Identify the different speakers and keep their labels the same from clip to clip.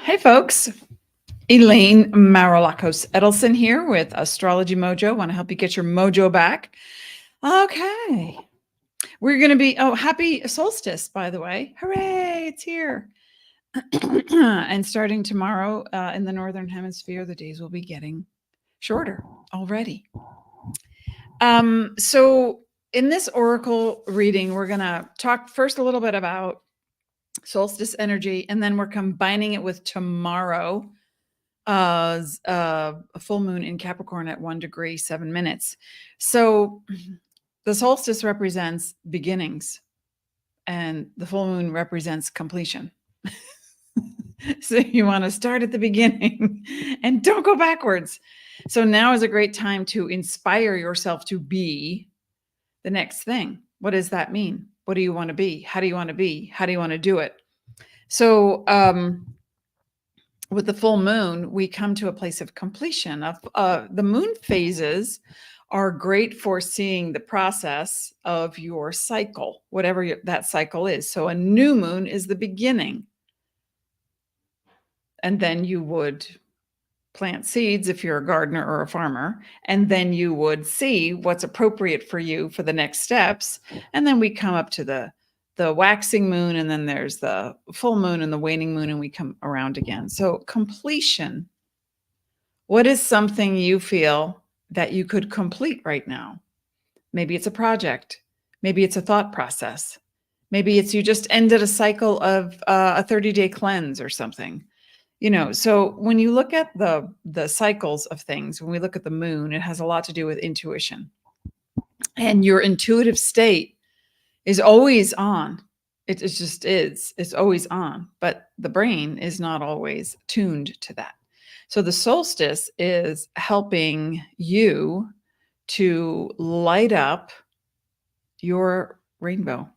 Speaker 1: Hey folks, Elaine Marolakos Edelson here with AstrologyMojo. Want to help you get your mojo back. Okay. We're going to be, happy solstice, by the way. Hooray, it's here. And starting tomorrow in the Northern Hemisphere, the days will be getting shorter already. So in this oracle reading, we're going to talk first a little bit about solstice energy, and then we're combining it with tomorrow, a full moon in Capricorn at 1 degree, 7 minutes. So the solstice represents beginnings and the full moon represents completion. So you want to start at the beginning and don't go backwards. So now is a great time to inspire yourself to be the next thing. What does that mean? What do you want to be? How do you want to be? How do you want to do it? So with the full moon, we come to a place of completion. The moon phases are great for seeing the process of your cycle, whatever that cycle is. So a new moon is the beginning. And then you would plant seeds if you're a gardener or a farmer, and then you would see what's appropriate for you for the next steps. And then we come up to the waxing moon, and then there's the full moon and the waning moon, and we come around again. So completion. What is something you feel that you could complete right now? Maybe it's a project. Maybe it's a thought process. Maybe it's you just ended a cycle of a 30-day cleanse or something. So when you look at the cycles of things, when we look at the moon, it has a lot to do with intuition. And your intuitive state is always on. It just is. It's always on. But the brain is not always tuned to that. So the solstice is helping you to light up your rainbow.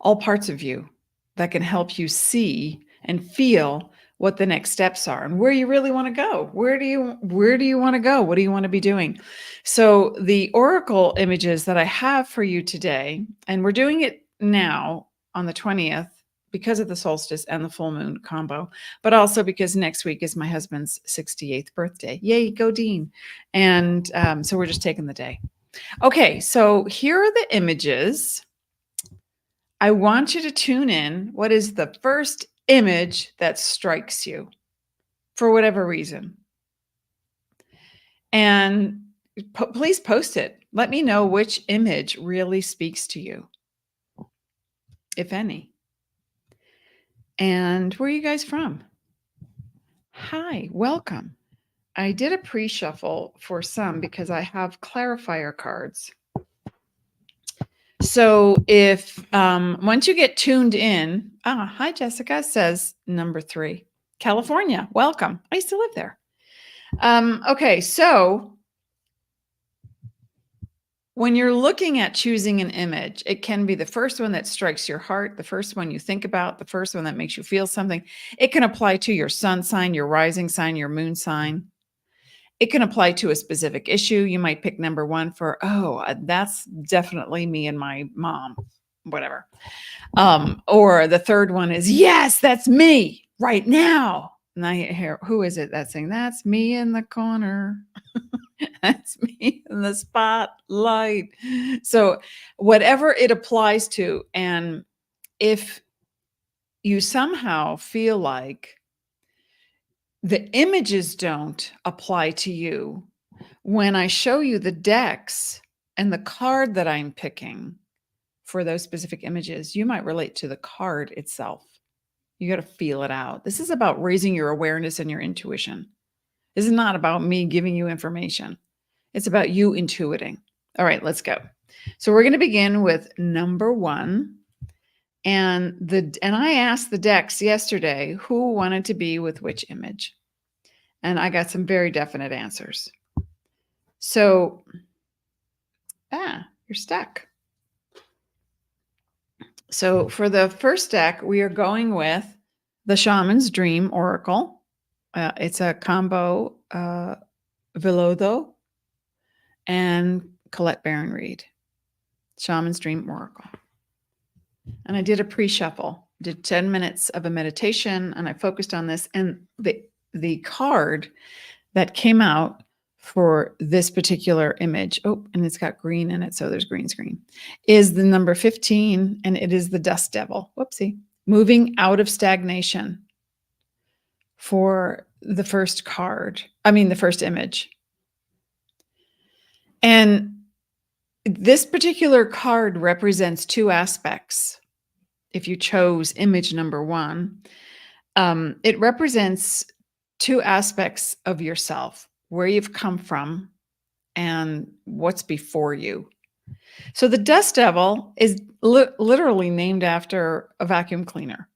Speaker 1: All parts of you that can help you see and feel what the next steps are and where you really want to go. Where do you want to go? What do you want to be doing? So the oracle images that I have for you today, and we're doing it now on the 20th because of the solstice and the full moon combo, but also because next week is my husband's 68th birthday. Yay, go Dean. And so we're just taking the day. Okay, so here are the images. I want you to tune in. What is the first image that strikes you for whatever reason? And please post it. Let me know which image really speaks to you, if any. And where are you guys from? Hi, welcome. I did a pre-shuffle for some because I have clarifier cards. So if once you get tuned in, hi Jessica, says number 3, California, welcome. I used to live there. Okay, so when you're looking at choosing an image, it can be the first one that strikes your heart, the first one you think about, the first one that makes you feel something. It can apply to your sun sign, your rising sign, your moon sign. It can apply to a specific issue. You might pick number 1 for, that's definitely me and my mom, whatever. Or the third one is, yes, that's me right now. And I hear, who is it that's saying, that's me in the corner. That's me in the spotlight. So whatever it applies to, and if you somehow feel like the images don't apply to you, when I show you the decks and the card that I'm picking for those specific images, you might relate to the card itself. You got to feel it out. This is about raising your awareness and your intuition. This is not about me giving you information. It's about you intuiting. All right, let's go. So we're going to begin with number 1. And I asked the decks yesterday who wanted to be with which image. And I got some very definite answers. So, you're stuck. So for the first deck, we are going with the Shaman's Dream Oracle. It's a combo Villoldo and Colette Reid. Shaman's Dream Oracle. And I did a pre-shuffle. did 10 minutes of a meditation, and I focused on this. And the card that came out for this particular image, oh, and it's got green in it, so there's green screen, is the number 15, and it is the dust devil. Whoopsie. Moving out of stagnation for the first card. I mean, the first image. And this particular card represents two aspects. If you chose image number 1, it represents two aspects of yourself, where you've come from and what's before you. So the dust devil is literally named after a vacuum cleaner.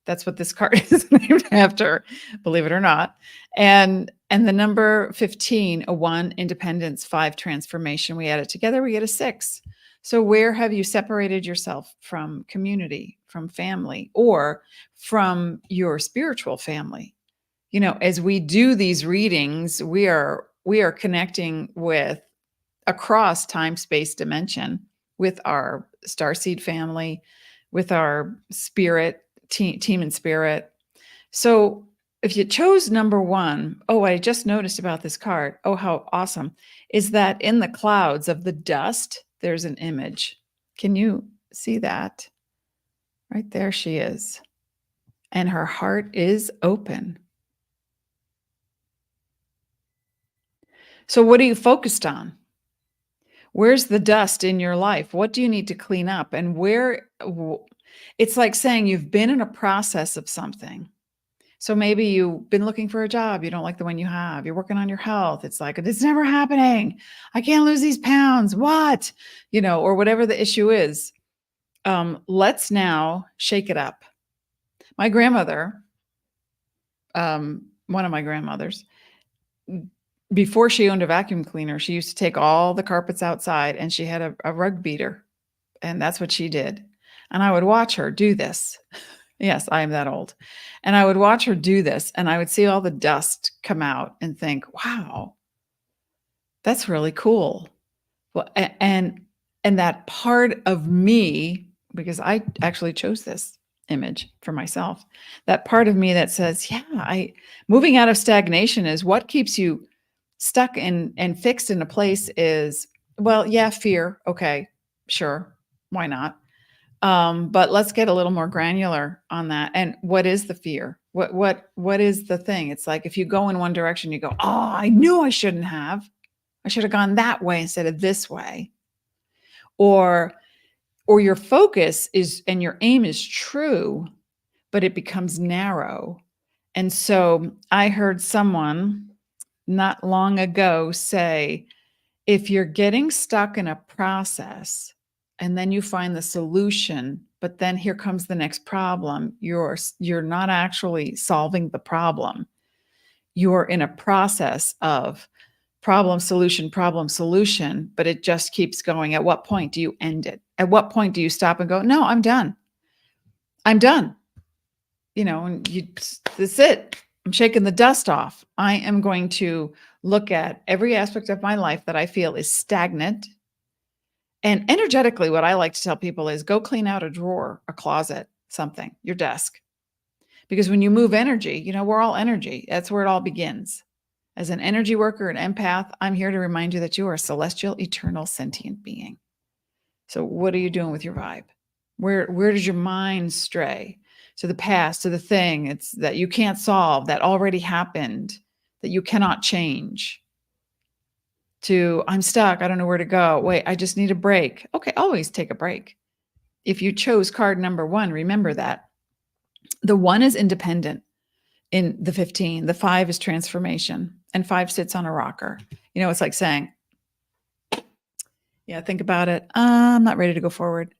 Speaker 1: That's what this card is named after, believe it or not. And the number 15, a 1, independence, 5, transformation. We add it together, we get a 6. So where have you separated yourself from community, from family, or from your spiritual family? You know, as we do these readings, we are connecting with across time, space, dimension with our starseed family, with our spirit team and spirit. So if you chose number 1, oh, I just noticed about this card. Oh, how awesome. Is that in the clouds of the dust, there's an image. Can you see that? Right there she is. And her heart is open. So what are you focused on? Where's the dust in your life? What do you need to clean up? And where, it's like saying you've been in a process of something. So maybe you've been looking for a job. You don't like the one you have. You're working on your health. It's like, it's never happening. I can't lose these pounds. What? You know, or whatever the issue is. Let's now shake it up. My grandmother, one of my grandmothers, before she owned a vacuum cleaner, she used to take all the carpets outside, and she had a rug beater, and that's what she did. And I would watch her do this. Yes, I am that old. And I would watch her do this, and I would see all the dust come out and think, wow, that's really cool. Well, and that part of me, because I actually chose this image for myself, that part of me that says, yeah, moving out of stagnation is what keeps you stuck and fixed in a place is, well, yeah, fear. Okay, sure. Why not? But let's get a little more granular on that. And what is the fear? What is the thing? It's like, if you go in one direction, you go, oh, I knew I shouldn't have. I should have gone that way instead of this way. Or your focus is, and your aim is true, but it becomes narrow. And so I heard someone not long ago say, if you're getting stuck in a process and then you find the solution, but then here comes the next problem, you're not actually solving the problem. You're in a process of problem, solution, but it just keeps going. At what point do you end it? At what point do you stop and go, no, I'm done. I'm done. You know, and that's it. I'm shaking the dust off. I am going to look at every aspect of my life that I feel is stagnant. And energetically, what I like to tell people is go clean out a drawer, a closet, something, your desk. Because when you move energy, you know, we're all energy. That's where it all begins. As an energy worker, an empath, I'm here to remind you that you are a celestial, eternal, sentient being. So what are you doing with your vibe? Where does your mind stray? To the past, to the thing it's that you can't solve, that already happened, that you cannot change. To, I'm stuck, I don't know where to go. Wait, I just need a break. Okay, always take a break. If you chose card number 1, remember that. The 1 is independent in the 15. The 5 is transformation. And 5 sits on a rocker. You know, it's like saying, yeah, think about it. I'm not ready to go forward.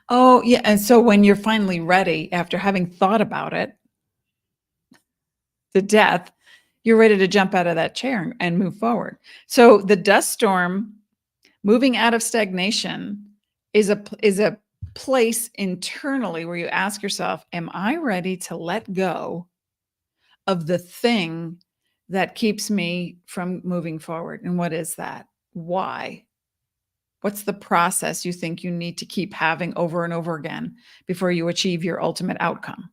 Speaker 1: Oh, yeah. And so when you're finally ready, after having thought about it to death, you're ready to jump out of that chair and move forward. So the dust storm, moving out of stagnation, is a place internally where you ask yourself, am I ready to let go of the thing that keeps me from moving forward? And what is that? Why? What's the process you think you need to keep having over and over again before you achieve your ultimate outcome?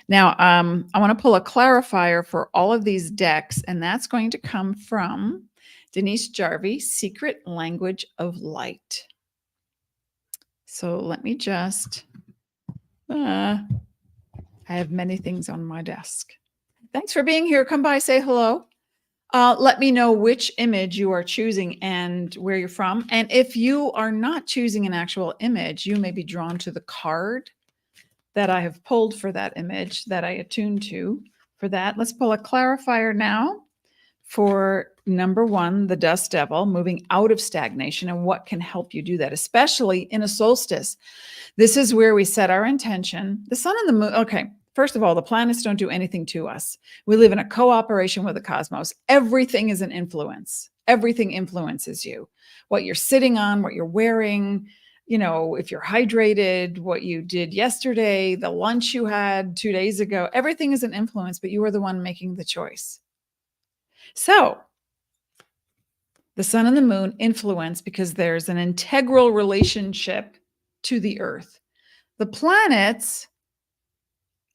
Speaker 1: Now, I want to pull a clarifier for all of these decks, and that's going to come from Denise Jarvie, Secret Language of Light. So let me just, I have many things on my desk. Thanks for being here. Come by, say hello. Let me know which image you are choosing and where you're from. And if you are not choosing an actual image, you may be drawn to the card that I have pulled for that image that I attuned to for that. Let's pull a clarifier now for number 1, the Dust Devil, moving out of stagnation, and what can help you do that, especially in a solstice. This is where we set our intention. The sun and the moon. Okay. First of all, the planets don't do anything to us. We live in a cooperation with the cosmos. Everything is an influence. Everything influences you. What you're sitting on, what you're wearing, you know, if you're hydrated, what you did yesterday, the lunch you had 2 days ago, everything is an influence, but you are the one making the choice. So the sun and the moon influence because there's an integral relationship to the earth. The planets,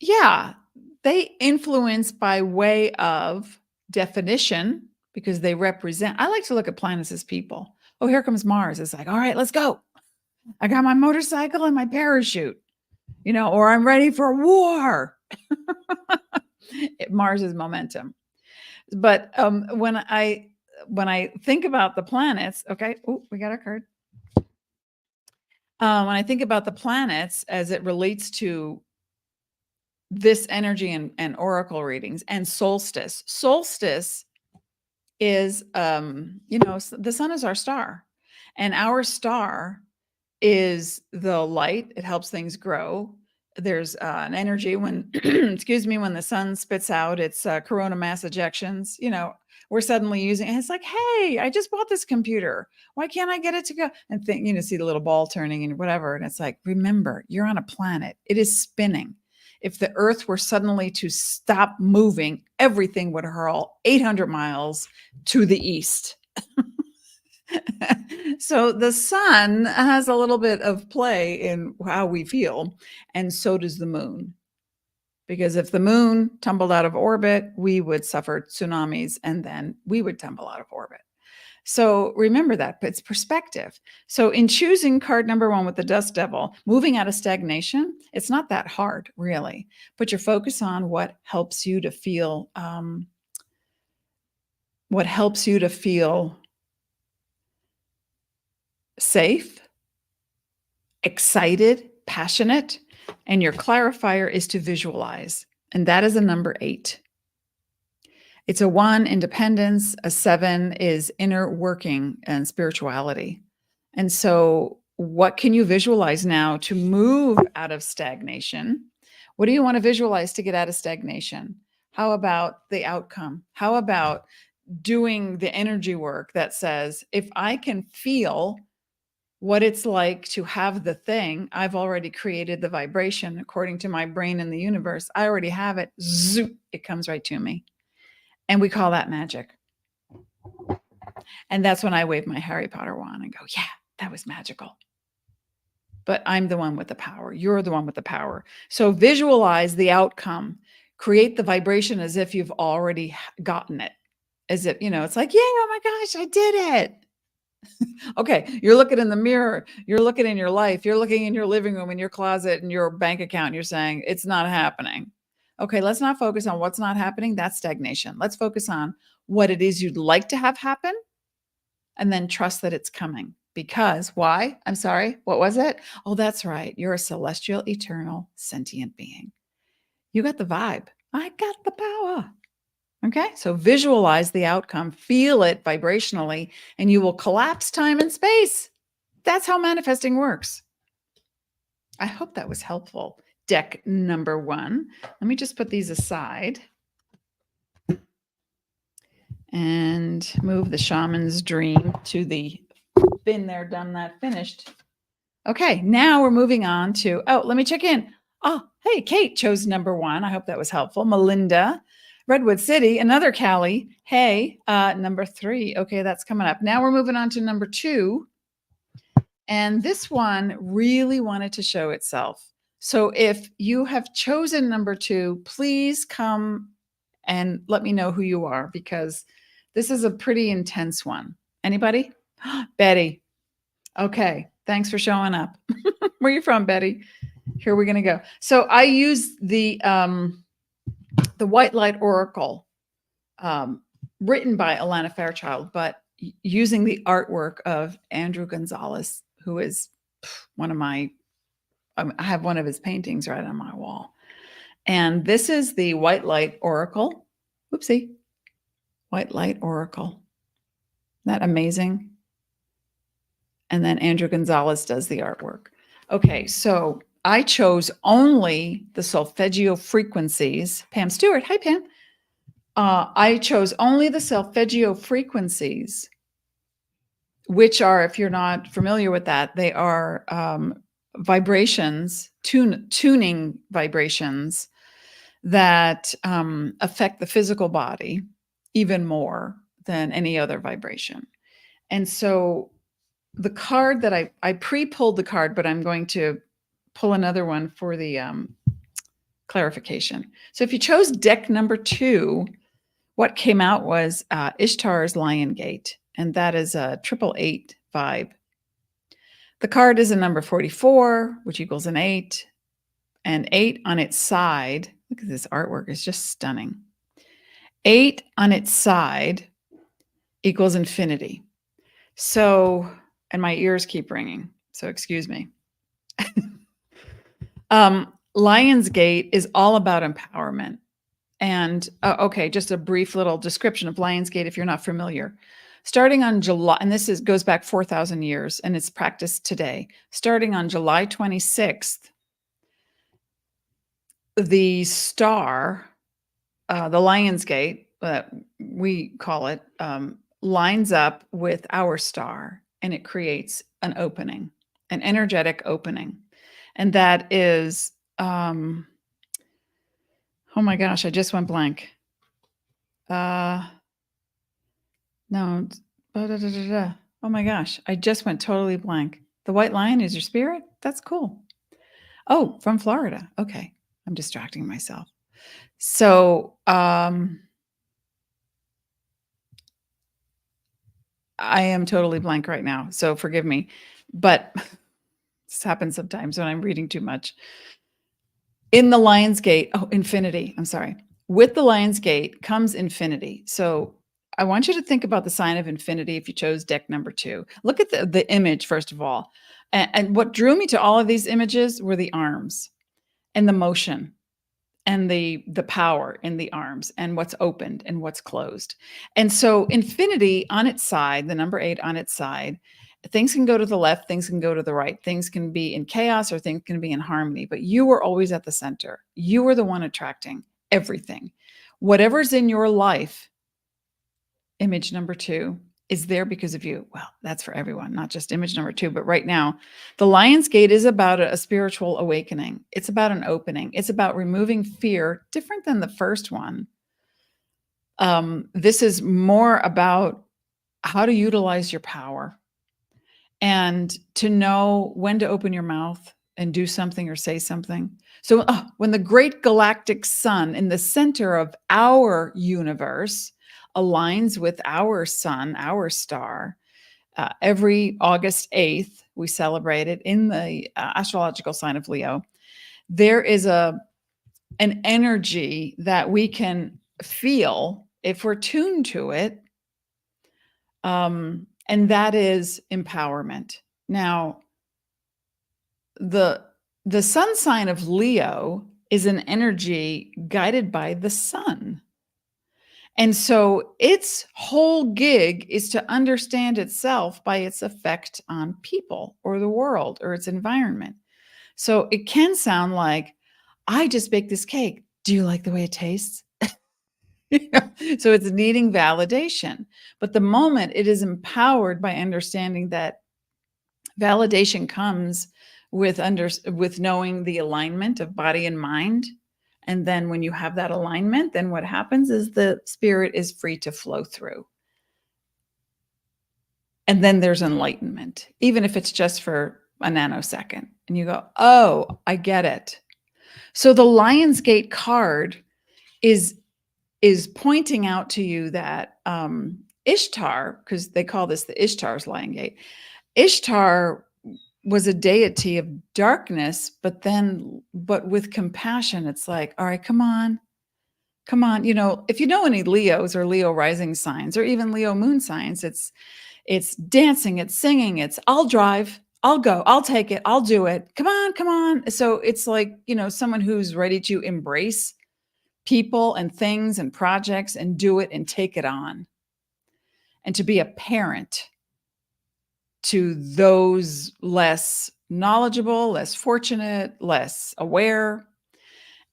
Speaker 1: yeah, they influence by way of definition because they represent. I like to look at planets as people. Oh, here comes Mars. It's like, all right, let's go. I got my motorcycle and my parachute, you know, or I'm ready for war. Mars is momentum. But when I think about the planets, okay, oh, we got our card. When I think about the planets as it relates to this energy and oracle readings and solstice. Solstice is, you know, the sun is our star, and our star is the light. It helps things grow. There's an energy when, excuse me, when the sun spits out its corona mass ejections, you know, we're suddenly using it. It's like, hey, I just bought this computer. Why can't I get it to go? And think, you know, see the little ball turning and whatever. And it's like, remember, you're on a planet. It is spinning. If the earth were suddenly to stop moving, everything would hurl 800 miles to the east. So the sun has a little bit of play in how we feel, and so does the moon. Because if the moon tumbled out of orbit, we would suffer tsunamis, and then we would tumble out of orbit. So remember that, but it's perspective. So in choosing card number 1 with the Dust Devil, moving out of stagnation, it's not that hard, really. Put your focus on what helps you to feel, safe, excited, passionate, and your clarifier is to visualize. And that is a number 8. It's a 1, independence. A 7 is inner working and spirituality. And so what can you visualize now to move out of stagnation? What do you want to visualize to get out of stagnation? How about the outcome? How about doing the energy work that says, if I can feel what it's like to have the thing, I've already created the vibration according to my brain and the universe. I already have it. Zoop, it comes right to me. And we call that magic. And that's when I wave my Harry Potter wand and go, yeah, that was magical. But I'm the one with the power. You're the one with the power. So visualize the outcome. Create the vibration as if you've already gotten it. As if, you know, it's like, yeah, oh my gosh, I did it. Okay, you're looking in the mirror. You're looking in your life. You're looking in your living room, in your closet, in your bank account. And you're saying, it's not happening. Okay, let's not focus on what's not happening. That's stagnation. Let's focus on what it is you'd like to have happen, and then trust that it's coming. Because why? I'm sorry, what was it? Oh, that's right. You're a celestial, eternal, sentient being. You got the vibe. I got the power. Okay, so visualize the outcome, feel it vibrationally, and you will collapse time and space. That's how manifesting works. I hope that was helpful. Deck number 1. Let me just put these aside and move the Shaman's Dream to the been there, done that, finished. Okay, now we're moving on to, oh, let me check in. Oh, hey, Kate chose number 1. I hope that was helpful. Melinda, Redwood City, another Callie. Hey, number 3. Okay, that's coming up. Now we're moving on to number 2. And this one really wanted to show itself. So if you have chosen number 2, please come and let me know who you are, because this is a pretty intense one. Anybody? Betty. Okay. Thanks for showing up. Where are you from, Betty? Here we're going to go. So I use the White Light Oracle, written by Alana Fairchild, but using the artwork of A.Andrew Gonzales, who is one of my, I have one of his paintings right on my wall. And this is the White Light Oracle. Whoopsie. White Light Oracle. Isn't that amazing? And then A.Andrew Gonzales does the artwork. Okay, so I chose only the solfeggio frequencies. Pam Stewart. Hi, Pam. I chose only the solfeggio frequencies, which are, if you're not familiar with that, they are vibrations, tuning vibrations that affect the physical body even more than any other vibration. And so the card that I pre-pulled the card, but I'm going to pull another one for the clarification. So if you chose deck number 2, what came out was Ishtar's Lion Gate, and that is a 888 vibe. The card is a number 44, which equals an 8, and 8 on its side. Look at this artwork, it's just stunning. 8 on its side equals infinity. So, and my ears keep ringing, so excuse me. Lion's Gate is all about empowerment. And okay, just a brief little description of Lion's Gate if you're not familiar. Starting on July, and this goes back 4,000 years, and it's practiced today. Starting on July 26th, the star, the Lion's Gate, we call it, lines up with our star, and it creates an opening, an energetic opening. And that is, oh my gosh, I just went blank. No. Oh my gosh, I just went totally blank. The white lion is your spirit? That's cool. Oh, from Florida. Okay. I'm distracting myself. So, I am totally blank right now, so forgive me. But this happens sometimes when I'm reading too much. In the Lion's Gate, oh, infinity, I'm sorry. With the Lion's Gate comes infinity. So I want you to think about the sign of infinity if you chose deck number 2. Look at the image, first of all. And what drew me to all of these images were the arms and the motion and the power in the arms and what's opened and what's closed. And so infinity on its side, the number 8 on its side, things can go to the left, things can go to the right, things can be in chaos or things can be in harmony, but you are always at the center. You are the one attracting everything. Whatever's in your life, image number 2, is there because of you. Well, that's for everyone, not just image number 2. But right now, the Lion's Gate is about a spiritual awakening. It's about an opening. It's about removing fear, different than the first one. This is more about how to utilize your power and to know when to open your mouth and do something or say something. So when the great galactic sun in the center of our universe aligns with our sun, our star, every August 8th, we celebrate it in the astrological sign of Leo. There is an energy that we can feel if we're tuned to it. And that is empowerment. Now, the sun sign of Leo is an energy guided by the sun. And so its whole gig is to understand itself by its effect on people or the world or its environment. So it can sound like, I just baked this cake. Do you like the way it tastes? So it's needing validation. But the moment it is empowered by understanding that validation comes with knowing the alignment of body and mind. And then when you have that alignment, then what happens is the spirit is free to flow through. And then there's enlightenment, even if it's just for a nanosecond. And you go, oh, I get it. So the Lionsgate card is pointing out to you that Ishtar, because they call this the Ishtar's Lion Gate, Ishtar was a deity of darkness, but with compassion, it's like, all right, come on. You know, if you know any Leos or Leo rising signs or even Leo moon signs, it's dancing, it's singing, it's I'll drive, I'll go, I'll take it, I'll do it. Come on. So it's like, you know, someone who's ready to embrace people and things and projects and do it and take it on. And to be a parent to those less knowledgeable, less fortunate, less aware.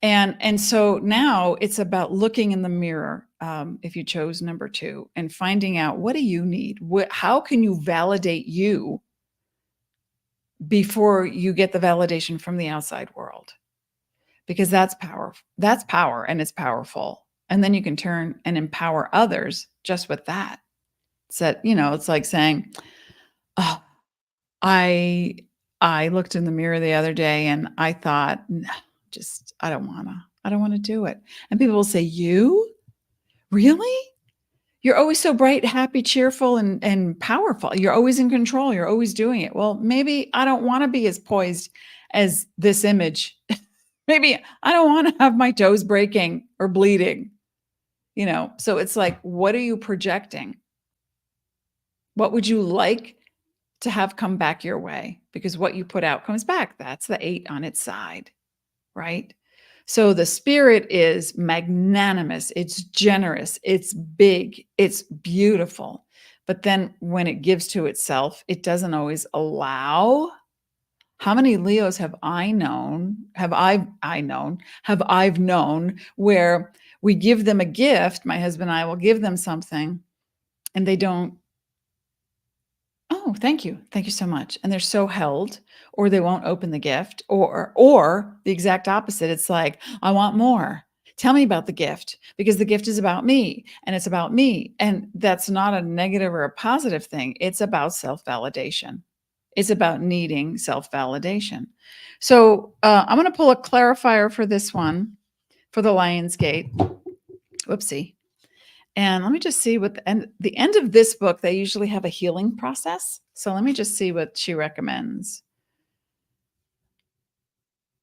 Speaker 1: And so now it's about looking in the mirror, if you chose number 2, and finding out, what do you need? How can you validate you before you get the validation from the outside world? Because that's power. That's power, and it's powerful. And then you can turn and empower others just with that. So, you know, it's like saying, oh, I looked in the mirror the other day and I thought, I don't want to do it. And people will say, you really? You're always so bright, happy, cheerful, and powerful. You're always in control. You're always doing it. Well, maybe I don't want to be as poised as this image. Maybe I don't want to have my toes breaking or bleeding, you know? So it's like, what are you projecting? What would you like to have come back your way? Because what you put out comes back. That's the 8 on its side, right? So the spirit is magnanimous, it's generous, it's big, it's beautiful. But then when it gives to itself, it doesn't always allow. How many Leos have I known, where we give them a gift, my husband and I will give them something, and they don't, oh, thank you so much. And they're so held, or they won't open the gift, or the exact opposite. It's like, I want more. Tell me about the gift, because the gift is about me and it's about me. And that's not a negative or a positive thing. It's about self-validation. It's about needing self-validation. So I'm going to pull a clarifier for this one, for the Lionsgate. Whoopsie. And let me just see what the end of this book, they usually have a healing process. So let me just see what she recommends.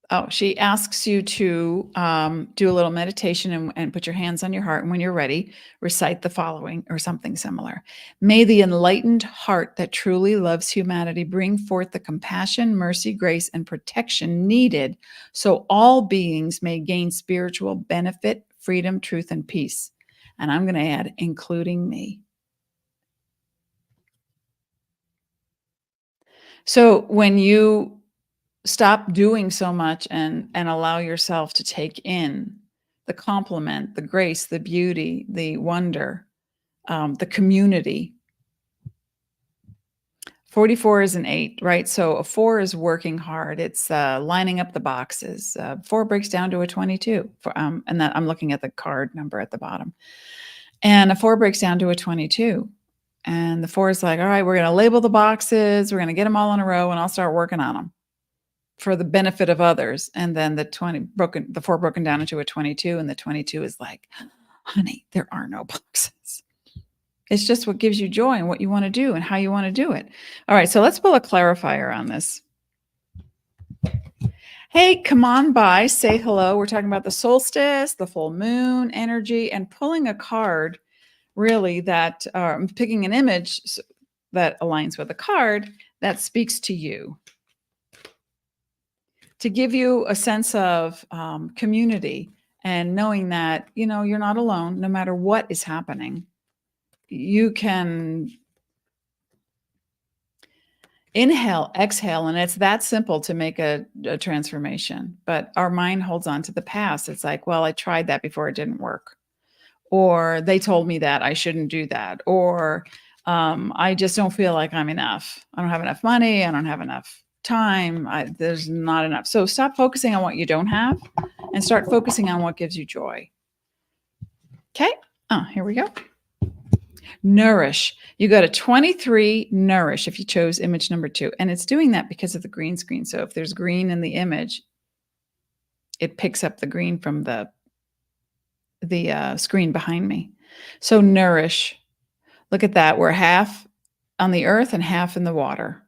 Speaker 1: Oh, she asks you to do a little meditation and put your hands on your heart. And when you're ready, recite the following or something similar. May the enlightened heart that truly loves humanity bring forth the compassion, mercy, grace, and protection needed so all beings may gain spiritual benefit, freedom, truth, and peace. And I'm going to add, including me. So when you stop doing so much and allow yourself to take in the compliment, the grace, the beauty, the wonder, the community. 44 is an 8, right? So a 4 is working hard. It's lining up the boxes. 4 breaks down to a 22. And that I'm looking at the card number at the bottom. And a 4 breaks down to a 22. And the 4 is like, all right, we're going to label the boxes. We're going to get them all in a row, and I'll start working on them for the benefit of others. And then the 4 broken down into a 22, and the 22 is like, honey, there are no boxes. It's just what gives you joy and what you want to do and how you want to do it. All right, so let's pull a clarifier on this. Hey, come on by, say hello. We're talking about the solstice, the full moon energy, and pulling a card really that I'm picking an image that aligns with a card that speaks to you, to give you a sense of community and knowing that, you know, you're not alone. No matter what is happening, you can inhale, exhale, and it's that simple to make a transformation. But our mind holds on to the past. It's like, well, I tried that before, it didn't work. Or they told me that I shouldn't do that. Or I just don't feel like I'm enough. I don't have enough money. I don't have enough time. There's not enough. So stop focusing on what you don't have and start focusing on what gives you joy. Okay. Oh, here we go. Nourish. You go to 23, nourish, if you chose image number 2. And it's doing that because of the green screen. So if there's green in the image, it picks up the green from the screen behind me. So nourish. Look at that. We're half on the earth and half in the water.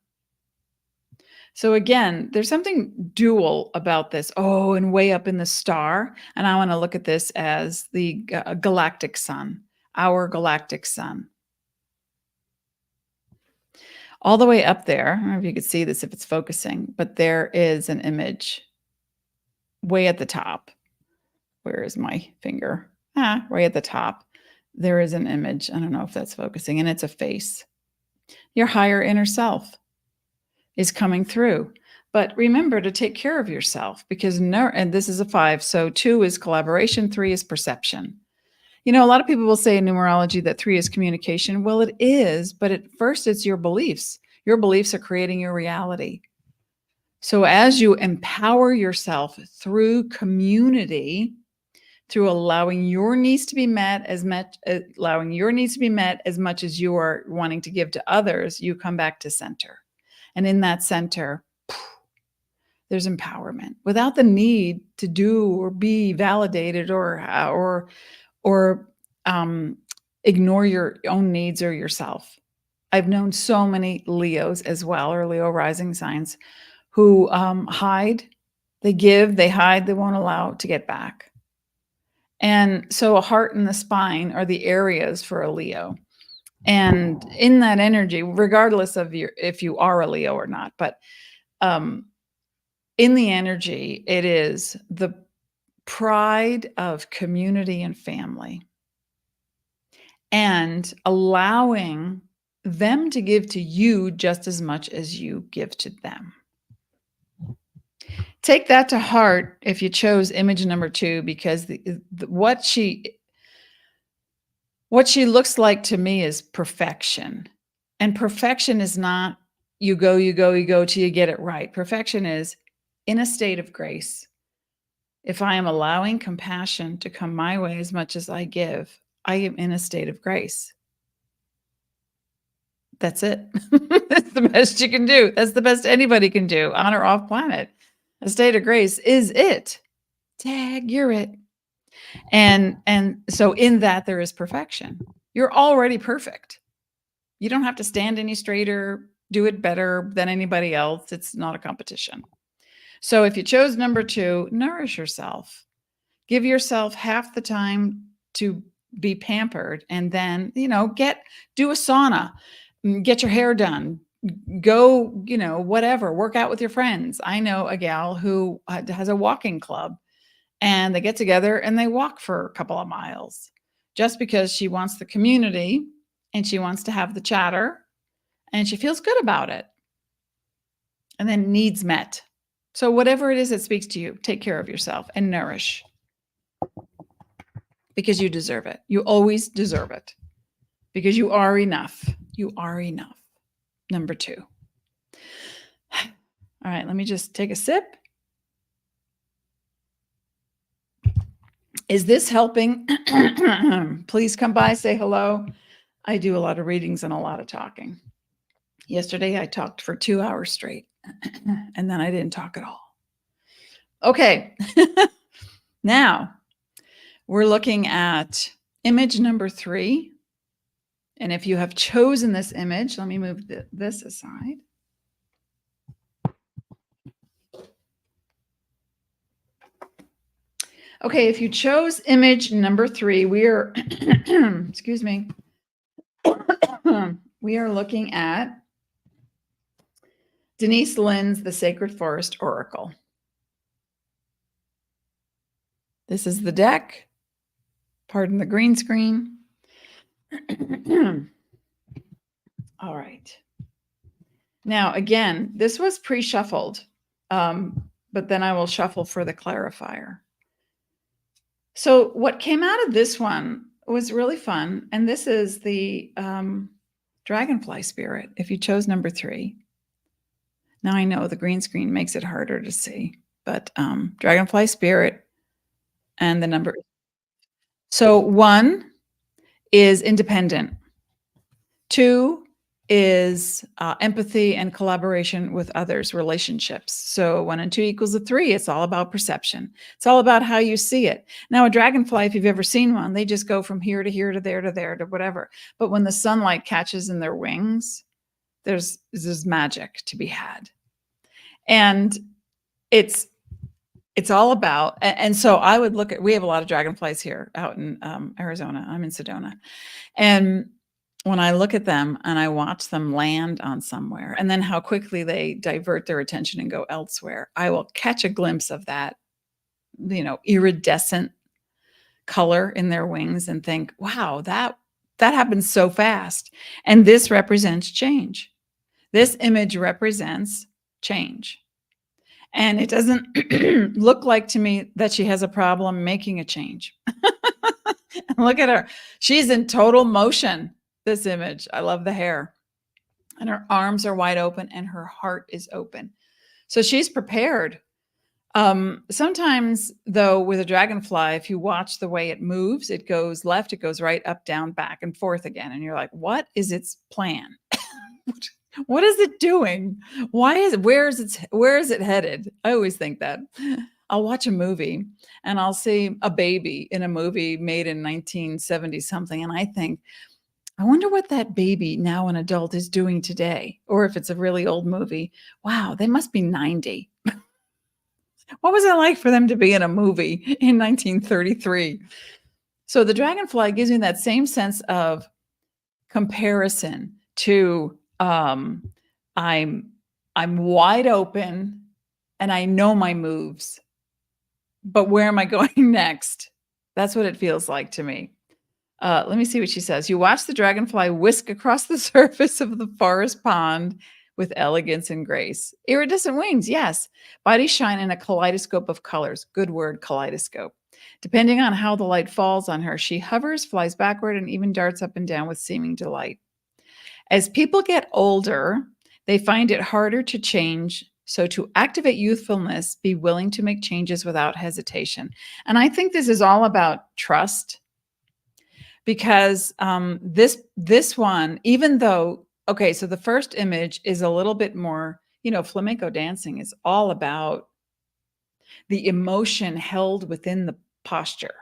Speaker 1: So again, there's something dual about this. Oh, and way up in the star. And I want to look at this as the galactic sun, our galactic sun. All the way up there, I don't know if you could see this if it's focusing, but there is an image way at the top. Where is my finger? Way at the top. There is an image. I don't know if that's focusing, and it's a face. Your higher inner self is coming through. But remember to take care of yourself, because and this is a 5. So 2 is collaboration, 3 is perception. You know, a lot of people will say in numerology that 3 is communication. Well, it is, but at first it's your beliefs. Your beliefs are creating your reality. So as you empower yourself through community, through allowing your needs to be met as much as you are wanting to give to others, you come back to center. And in that center, there's empowerment without the need to do or be validated or ignore your own needs or yourself. I've known so many Leos as well, or Leo rising signs, who hide, they give, they hide, they won't allow to get back. And so a heart and the spine are the areas for a Leo. And in that energy, regardless of if you are a Leo or not, but in the energy, it is the pride of community and family, and allowing them to give to you just as much as you give to them. Take that to heart if you chose image number 2, because what she looks like to me is perfection. And perfection is not you go till you get it right. Perfection is in a state of grace. If I am allowing compassion to come my way as much as I give, I am in a state of grace. That's it. That's the best you can do. That's the best anybody can do on or off planet. A state of grace is it. Tag, you're it. And so in that there is perfection. You're already perfect. You don't have to stand any straighter, do it better than anybody else. It's not a competition. So if you chose number 2, nourish yourself. Give yourself half the time to be pampered, and then, do a sauna, get your hair done, go, whatever, work out with your friends. I know a gal who has a walking club, and they get together and they walk for a couple of miles just because she wants the community and she wants to have the chatter and she feels good about it. And then needs met. So whatever it is that speaks to you, take care of yourself and nourish, because you deserve it. You always deserve it, because you are enough. You are enough. Number 2. All right, let me just take a sip. Is this helping? Please come by, say hello. I do a lot of readings and a lot of talking. Yesterday, I talked for 2 hours straight, and then I didn't talk at all. Okay. Now, we're looking at image number 3. And if you have chosen this image, let me move this aside. Okay, if you chose image number 3, we are, excuse me, we are looking at Denise Linn's The Sacred Forest Oracle. This is the deck. Pardon the green screen. All right. Now, again, this was pre-shuffled, but then I will shuffle for the clarifier. So what came out of this one was really fun. And this is the dragonfly spirit, if you chose number 3. Now I know the green screen makes it harder to see, but dragonfly spirit and the number. So 1 is independent. 2 is empathy and collaboration with others, relationships. So 1 and 2 equals a 3. It's all about perception. It's all about how you see it. Now, a dragonfly, if you've ever seen one, they just go from here to here to there to there to whatever. But when the sunlight catches in their wings, there's magic to be had. And it's all about, and so I would look at, we have a lot of dragonflies here out in Arizona. I'm in Sedona. And when I look at them and I watch them land on somewhere, and then how quickly they divert their attention and go elsewhere, I will catch a glimpse of that, iridescent color in their wings and think, wow, that happens so fast. And this represents change. This image represents change. And it doesn't look like to me that she has a problem making a change. Look at her. She's in total motion, this image. I love the hair. And her arms are wide open and her heart is open. So she's prepared. Sometimes, though, with a dragonfly, if you watch the way it moves, it goes left, it goes right, up, down, back, and forth again. And you're like, what is its plan? What is it doing? Where is it headed? I always think that. I'll watch a movie and I'll see a baby in a movie made in 1970 something. And I think, I wonder what that baby, now an adult, is doing today. Or if it's a really old movie, wow, they must be 90. What was it like for them to be in a movie in 1933? So the dragonfly gives me that same sense of comparison to I'm wide open and I know my moves, but where am I going next? That's what it feels like to me. Let me see what she says. You watch the dragonfly whisk across the surface of the forest pond with elegance and grace. Iridescent wings, yes. Bodies shine in a kaleidoscope of colors. Good word, kaleidoscope. Depending on how the light falls on her, she hovers, flies backward, and even darts up and down with seeming delight. As people get older, they find it harder to change. So to activate youthfulness, be willing to make changes without hesitation. And I think this is all about trust, because this one, even though, okay, so the first image is a little bit more, flamenco dancing is all about the emotion held within the posture.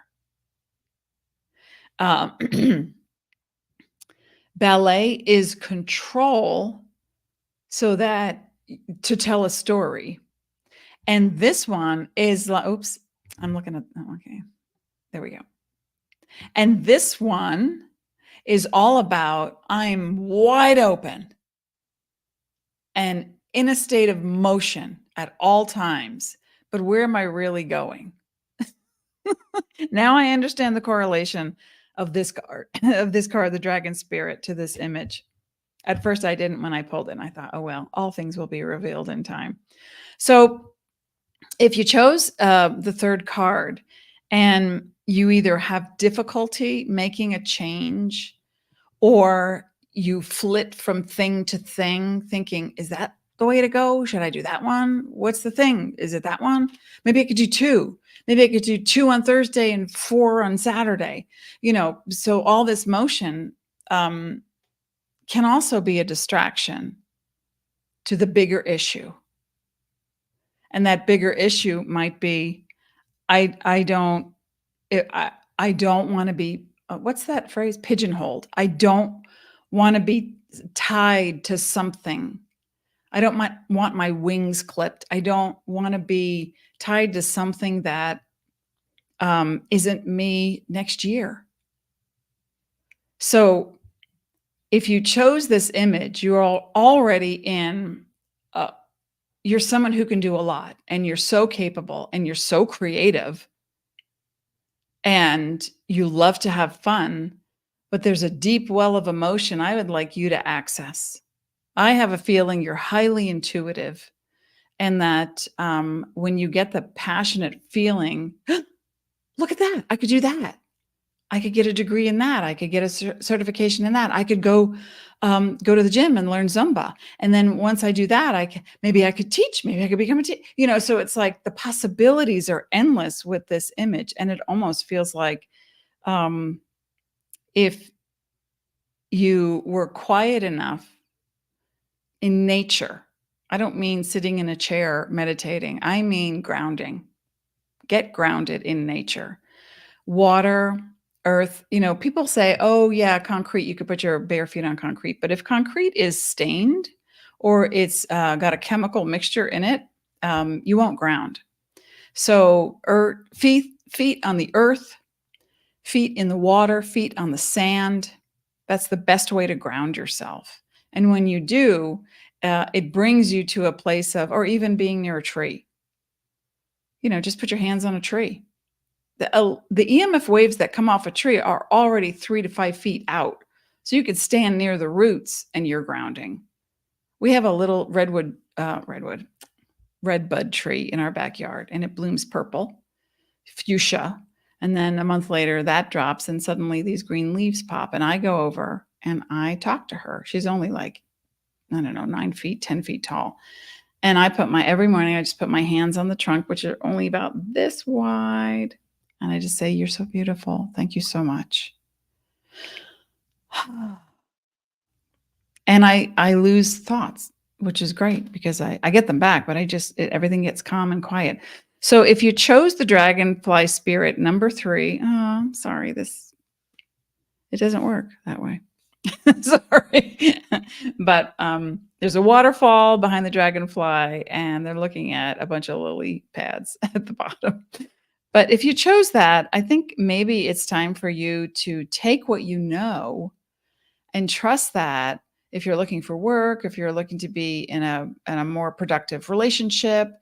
Speaker 1: Ballet is control, so that to tell a story. And this one is like, oops, I'm looking at, okay, there we go. And this one is all about, I'm wide open and in a state of motion at all times. But where am I really going? Now I understand the correlation of this card, the dragon spirit, to this image. At first I didn't when I pulled it. And I thought, oh, well, all things will be revealed in time. So if you chose the third card and you either have difficulty making a change, or you flit from thing to thing thinking, is that the way to go? Should I do that one? What's the thing? Is it that one? Maybe I could do 2. Maybe I could do 2 on Thursday and 4 on Saturday. So all this motion can also be a distraction to the bigger issue. And that bigger issue might be, I don't want to be, what's that phrase? Pigeonholed. I don't want to be tied to something. I don't want my wings clipped. I don't want to be tied to something that isn't me next year. So if you chose this image, you're already in, you're someone who can do a lot, and you're so capable and you're so creative and you love to have fun, but there's a deep well of emotion I would like you to access. I have a feeling you're highly intuitive, and that when you get the passionate feeling, look at that, I could do that. I could get a degree in that. I could get a certification in that. I could go to the gym and learn Zumba. And then once I do that, maybe I could teach, maybe I could become a teacher. So it's like the possibilities are endless with this image. And it almost feels like if you were quiet enough in nature. I don't mean sitting in a chair meditating. I mean grounding. Get grounded in nature. Water, earth, people say, oh yeah, concrete, you could put your bare feet on concrete. But if concrete is stained or it's got a chemical mixture in it, you won't ground. So feet on the earth, feet in the water, feet on the sand. That's the best way to ground yourself. And when you do, it brings you to a place of, or even being near a tree. Just put your hands on a tree. The EMF waves that come off a tree are already 3 to 5 feet out. So you could stand near the roots and you're grounding. We have a little redbud tree in our backyard, and it blooms purple, fuchsia. And then a month later that drops and suddenly these green leaves pop, and I go over and I talk to her. She's only like, I don't know, 9 feet, 10 feet tall. And every morning I just put my hands on the trunk, which are only about this wide. And I just say, you're so beautiful. Thank you so much. And I lose thoughts, which is great because I get them back, but everything gets calm and quiet. So if you chose the dragonfly spirit number 3, I'm sorry, it doesn't work that way. Sorry. But there's a waterfall behind the dragonfly, and they're looking at a bunch of lily pads at the bottom. But if you chose that, I think maybe it's time for you to take what you know and trust that if you're looking for work, if you're looking to be in a more productive relationship,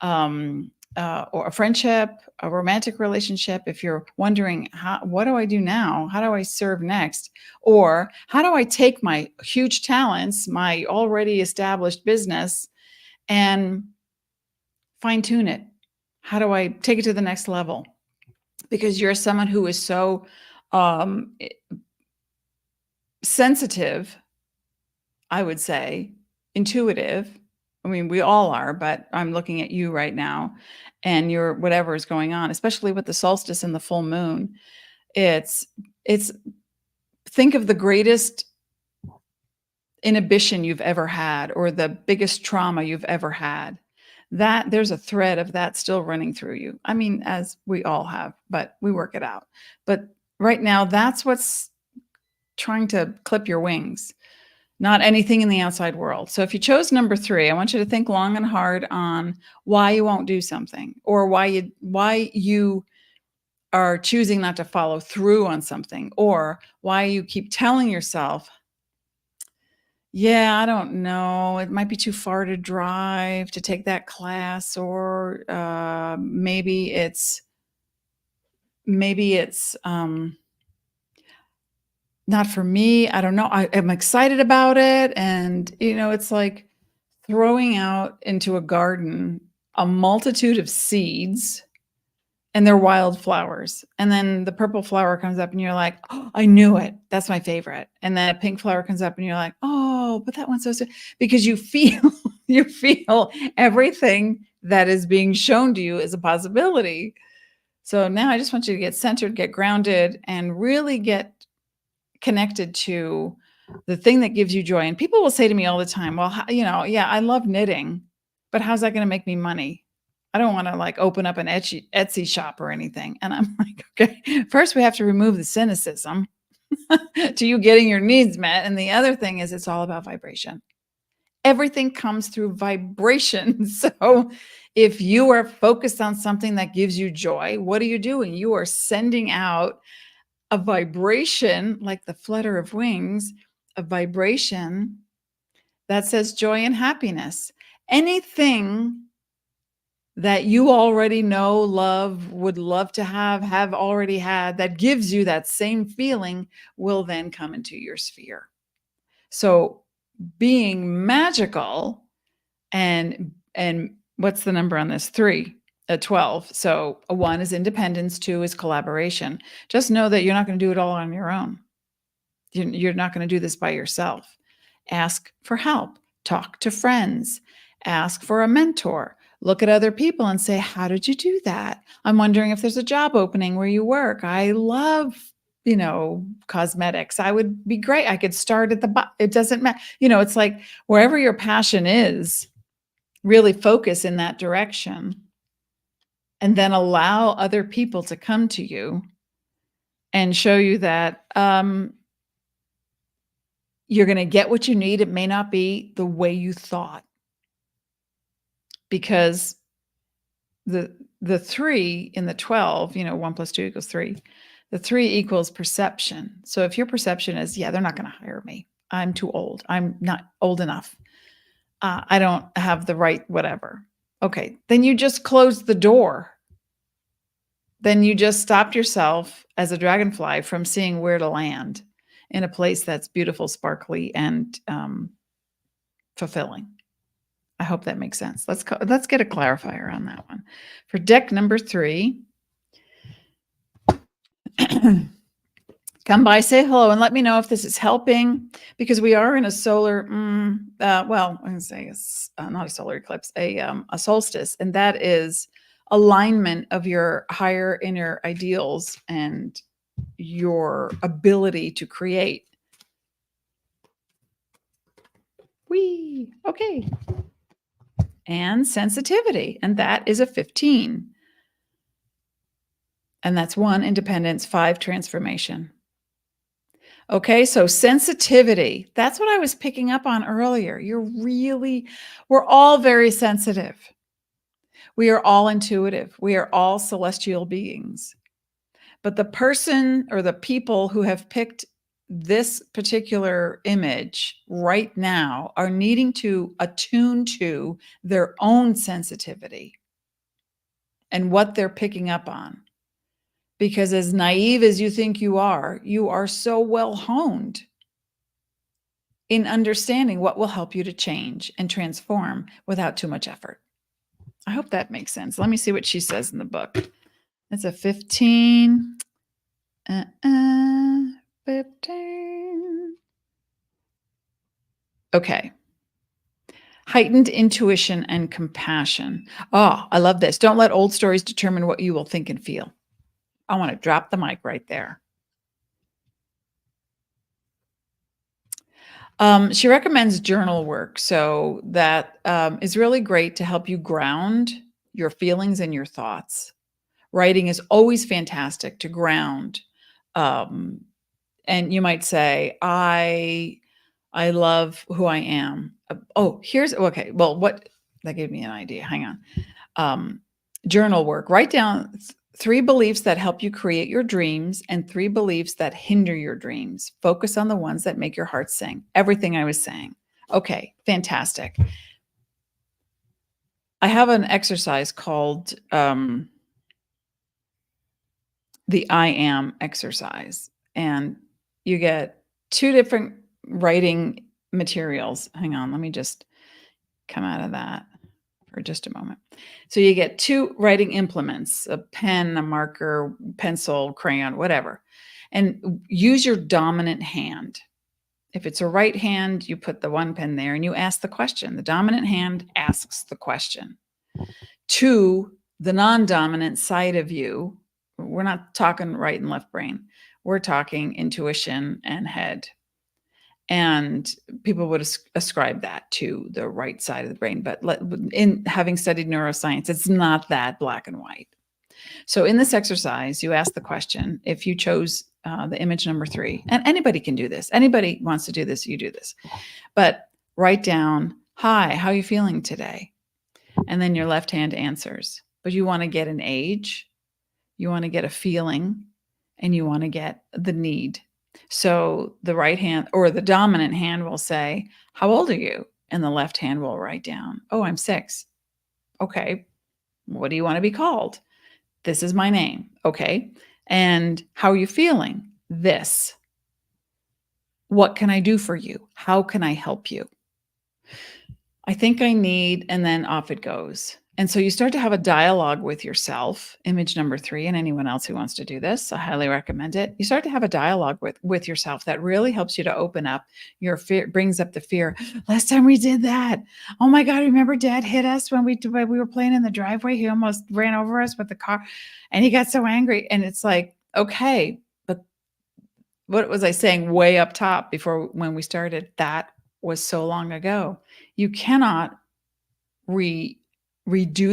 Speaker 1: or a friendship, a romantic relationship, if you're wondering, what do I do now? How do I serve next? Or how do I take my huge talents, my already established business, and fine tune it? How do I take it to the next level? Because you're someone who is so sensitive, I would say, intuitive. I mean, we all are, but I'm looking at you right now, and you're whatever is going on, especially with the solstice and the full moon. It's think of the greatest inhibition you've ever had, or the biggest trauma you've ever had. That there's a thread of that still running through you. I mean, as we all have, but we work it out. But right now, that's what's trying to clip your wings, not anything in the outside world. So if you chose number 3, I want you to think long and hard on why you won't do something, or why you are choosing not to follow through on something, or why you keep telling yourself, yeah, I don't know, it might be too far to drive to take that class, or maybe it's not for me. I don't know. I'm excited about it. And, it's like throwing out into a garden a multitude of seeds, and they're wildflowers. And then the purple flower comes up and you're like, oh, I knew it. That's my favorite. And then a pink flower comes up and you're like, oh, but that one's so sweet. Because you feel everything that is being shown to you is a possibility. So now I just want you to get centered, get grounded, and really get connected to the thing that gives you joy. And people will say to me all the time, well, yeah, I love knitting, but how's that going to make me money? I don't want to like open up an Etsy shop or anything. And I'm like, okay, first we have to remove the cynicism to you getting your needs met. And the other thing is, it's all about vibration. Everything comes through vibration. So if you are focused on something that gives you joy, what are you doing? You are sending out a vibration, like the flutter of wings, a vibration that says joy and happiness. Anything that you already know, love, would love to have already had, that gives you that same feeling, will then come into your sphere. So being magical, and what's the number on this? 3. 12. So a 1 is independence, 2 is collaboration. Just know that you're not going to do it all on your own. You're not going to do this by yourself. Ask for help. Talk to friends. Ask for a mentor. Look at other people and say, how did you do that? I'm wondering if there's a job opening where you work. I love cosmetics. I would be great. I could start at the bottom. It doesn't matter. It's like wherever your passion is, really focus in that direction and then allow other people to come to you and show you that you're going to get what you need. It may not be the way you thought, because the 3 in the 12, 1 + 2 = 3. The 3 equals perception. So if your perception is, yeah, they're not going to hire me. I'm too old. I'm not old enough. I don't have the right whatever. Okay, then you just closed the door. Then you just stopped yourself as a dragonfly from seeing where to land in a place that's beautiful, sparkly, and fulfilling. I hope that makes sense. Let's get a clarifier on that one. For deck number 3, come by, say hello, and let me know if this is helping, because we are in a solar, well, I'm going to say it's not a solar eclipse, a solstice, and that is alignment of your higher inner ideals and your ability to create. Okay. And sensitivity, and that is a 15. And that's 1, independence, 5, transformation. Okay, so sensitivity, that's what I was picking up on earlier. We're all very sensitive. We are all intuitive. We are all celestial beings. But the person or the people who have picked this particular image right now are needing to attune to their own sensitivity and what they're picking up on. Because as naive as you think you are so well honed in understanding what will help you to change and transform without too much effort. I hope that makes sense. Let me see what she says in the book. It's a 15. 15. Okay. Heightened intuition and compassion. Oh, I love this. Don't let old stories determine what you will think and feel. I want to drop the mic right there. She recommends journal work. So that is really great to help you ground your feelings and your thoughts. Writing is always fantastic to ground. And you might say, I love who I am. Okay. Well, that gave me an idea. Hang on. Journal work. Write down 3 beliefs that help you create your dreams and 3 beliefs that hinder your dreams. Focus on the ones that make your heart sing. Everything I was saying. Okay, fantastic. I have an exercise called the I am exercise. And you get 2 different writing materials. Hang on, let me just come out of that for just a moment. So you get 2 writing implements, a pen, a marker, pencil, crayon, whatever, and use your dominant hand. If it's a right hand, you put the 1 pen there and you ask the question. The dominant hand asks the question to the non-dominant side of you. We're not talking right and left brain. We're talking intuition and head. And people would ascribe that to the right side of the brain. But in having studied neuroscience, it's not that black and white. So in this exercise, you ask the question, if you chose the image number 3, and anybody can do this. Anybody wants to do this, you do this. But write down, hi, how are you feeling today? And then your left hand answers. But you want to get an age, you want to get a feeling, and you want to get the need. So the right hand or the dominant hand will say, how old are you? And the left hand will write down, oh, I'm 6. Okay. What do you want to be called? This is my name. Okay. And how are you feeling? This. What can I do for you? How can I help you? I think I need, and then off it goes. And so you start to have a dialogue with yourself, image number 3, and anyone else who wants to do this, I highly recommend it. You start to have a dialogue with yourself that really helps you to open up your fear, brings up the fear. Last time we did that. Oh my God, remember Dad hit us when we were playing in the driveway? He almost ran over us with the car and he got so angry. And it's like, okay, but what was I saying way up top before when we started? That was so long ago. You cannot redo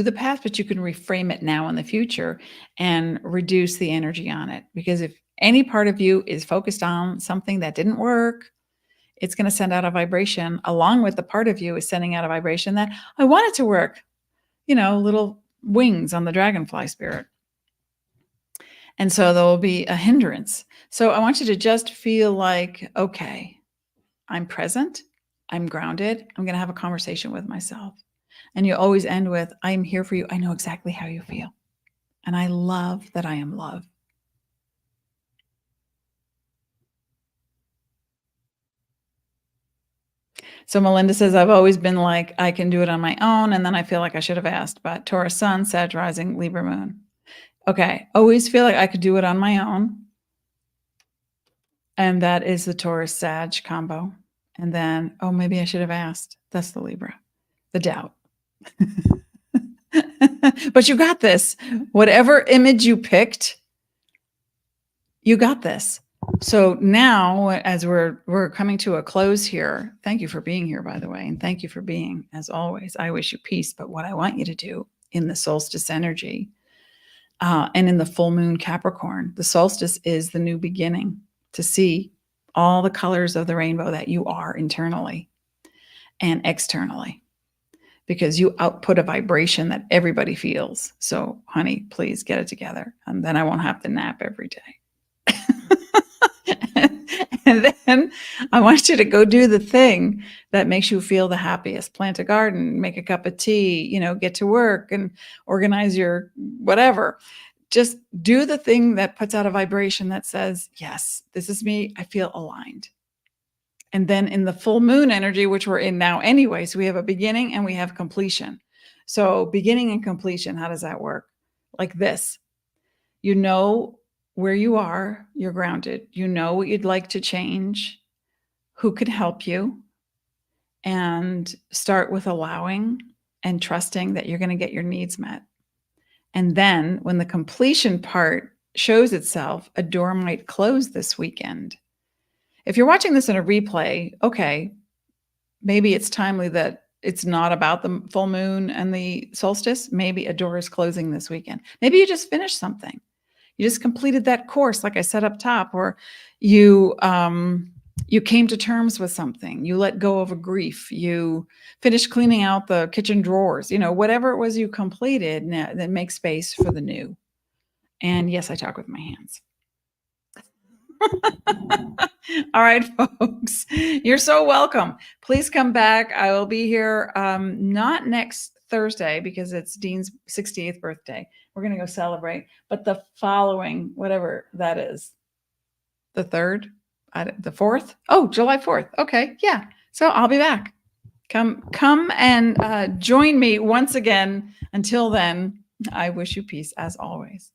Speaker 1: the past, but you can reframe it now in the future and reduce the energy on it. Because if any part of you is focused on something that didn't work, it's going to send out a vibration along with the part of you is sending out a vibration that I want it to work, little wings on the dragonfly spirit. And so there will be a hindrance. So I want you to just feel like, okay, I'm present, I'm grounded, I'm going to have a conversation with myself. And you always end with, I'm here for you. I know exactly how you feel. And I love that I am love. So Melinda says, I've always been like, I can do it on my own. And then I feel like I should have asked, but Taurus sun, Sag rising, Libra moon. Okay. Always feel like I could do it on my own. And that is the Taurus Sag combo. And then, maybe I should have asked. That's the Libra, the doubt. But you got this. Whatever image you picked, you got this. So now, as we're coming to a close here, thank you for being here, by the way, and thank you for being, as always. I wish you peace, but what I want you to do in the solstice energy and in the full moon Capricorn, the solstice is the new beginning, to see all the colors of the rainbow that you are internally and externally, because you output a vibration that everybody feels. So, honey, please get it together, and then I won't have to nap every day. And then I want you to go do the thing that makes you feel the happiest. Plant a garden, make a cup of tea, get to work and organize your whatever. Just do the thing that puts out a vibration that says, yes, this is me. I feel aligned. And then in the full moon energy, which we're in now anyway, so we have a beginning and we have completion. So beginning and completion, how does that work? Like this. You know where you are, you're grounded. You know what you'd like to change, who could help you, and start with allowing and trusting that you're going to get your needs met. And then when the completion part shows itself, a door might close this weekend. If you're watching this in a replay, okay, maybe it's timely that it's not about the full moon and the solstice. Maybe a door is closing this weekend. Maybe you just finished something. You just completed that course, like I said up top, or you came to terms with something. You let go of a grief. You finished cleaning out the kitchen drawers. Whatever it was you completed, then make space for the new. And yes, I talk with my hands. All right, folks, you're so welcome. Please come back. I will be here not next Thursday because it's Dean's 68th birthday. We're going to go celebrate, but the following, whatever that is, the 3rd, the 4th. Oh, July 4th. Okay. Yeah. So I'll be back. Come and join me once again. Until then, I wish you peace as always.